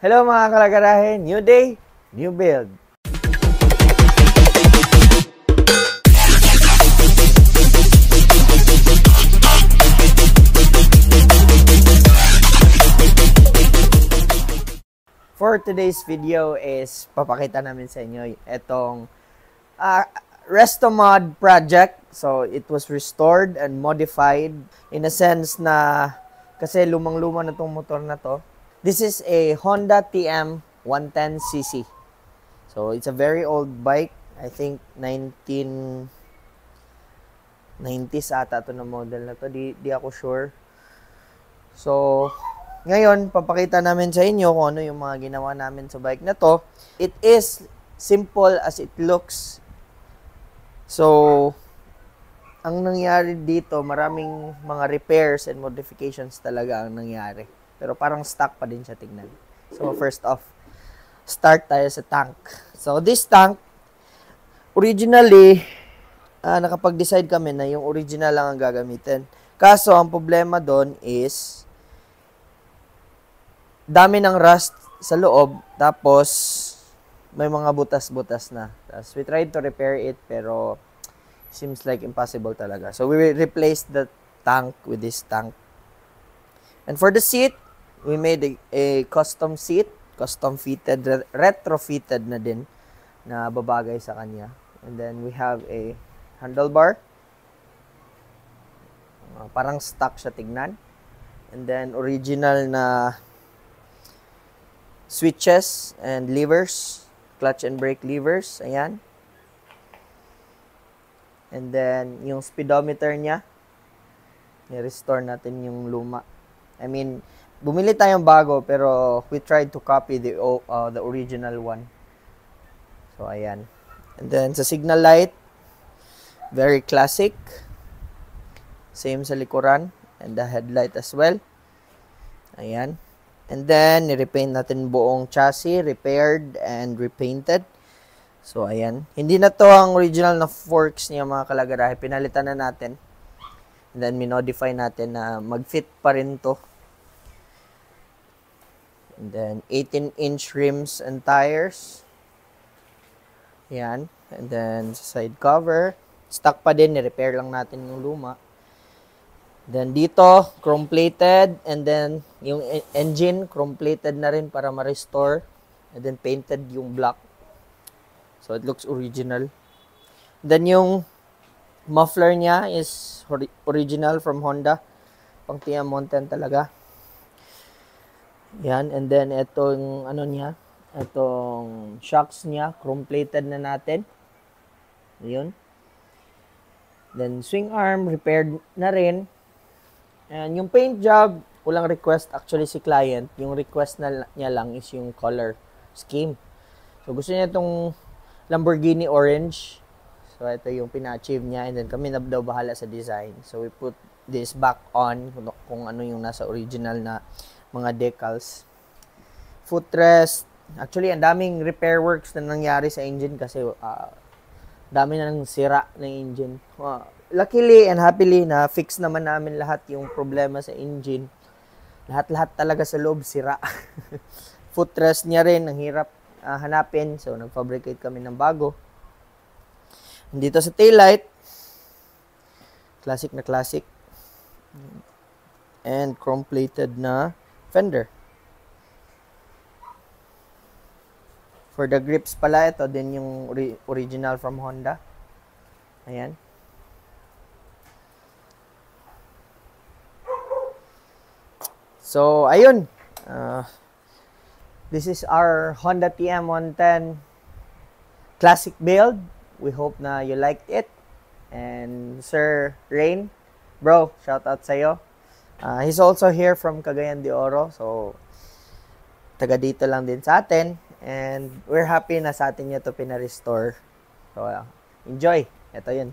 Hello mga kalagarahe, new day, new build. For today's video is papakita namin sa inyo itong Restomod project. So it was restored and modified in a sense na kasi lumang-luma na itong motor na to. This is a Honda TM 110cc. So it's a very old bike. I think 1990s ata ito na model na to. Di ako sure. So ngayon, papakita namin sa inyo kung ano yung mga ginawa namin sa bike na to. It is simple as it looks. So, ang nangyari dito, maraming mga repairs and modifications talaga ang nangyari. Pero parang stock pa din siya tignan. So, first off, start tayo sa tank. So, this tank, originally, nakapag-decide kami na yung original lang ang gagamitin. Kaso, ang problema doon is dami ng rust sa loob, tapos may mga butas-butas na. Tapos we tried to repair it, pero seems like impossible talaga. So we replaced the tank with this tank. And for the seat, we made a custom seat, custom fitted, retrofitted na din, na babagay sa kanya. And then we have a handlebar. Parang stock siya tignan. And then original na switches and levers, clutch and brake levers, ayan. And then, yung speedometer niya, i-restore natin yung luma. I mean, bumili tayong bago, pero we tried to copy the original one. So, ayan. And then, sa signal light, very classic. Same sa likuran, and the headlight as well. Ayan. And then, nirepaint natin buong chassis, repaired and repainted. So, ayan. Hindi na to ang original na forks niya mga kalagarahe. Pinalitan na natin. And then, minodify natin na mag-fit pa rin to. And then, 18-inch rims and tires. Ayan. And then, side cover. Stock pa din, nirepair lang natin yung luma. Then dito, chrome plated, and then yung engine chrome plated na rin para ma-restore, and then painted yung black. So it looks original. Then yung muffler niya is original from Honda, pang TM 110 talaga. Yan, and then itong ano niya, itong shocks niya, chrome plated na natin. Yun. Then swing arm repaired na rin. And yung paint job, walang request actually si client. Yung request niya lang is yung color scheme. So gusto niya itong Lamborghini orange. So ito yung pina-achieve niya. And then kami na daw bahala sa design. So we put this back on kung ano yung nasa original na mga decals. Footrest. Actually, ang daming repair works na nangyari sa engine kasi dami na nang sira ng engine. Luckily and happily na fix naman namin lahat yung problema sa engine. Lahat-lahat talaga sa loob sira. Footrest niya rin ang hirap hanapin. So nag-fabricate kami ng bago. Dito sa taillight, classic na classic. And chrome plated na fender. For the grips pala, ito din yung original from Honda. Ayan. So, ayun. This is our Honda TM 110 classic build. We hope na you liked it. And Sir Rain, bro, shout out sa'yo. He's also here from Cagayan de Oro. So, taga dito lang din sa atin. And we're happy na sa atin niya ito pinarestore. So, enjoy. Ito yun.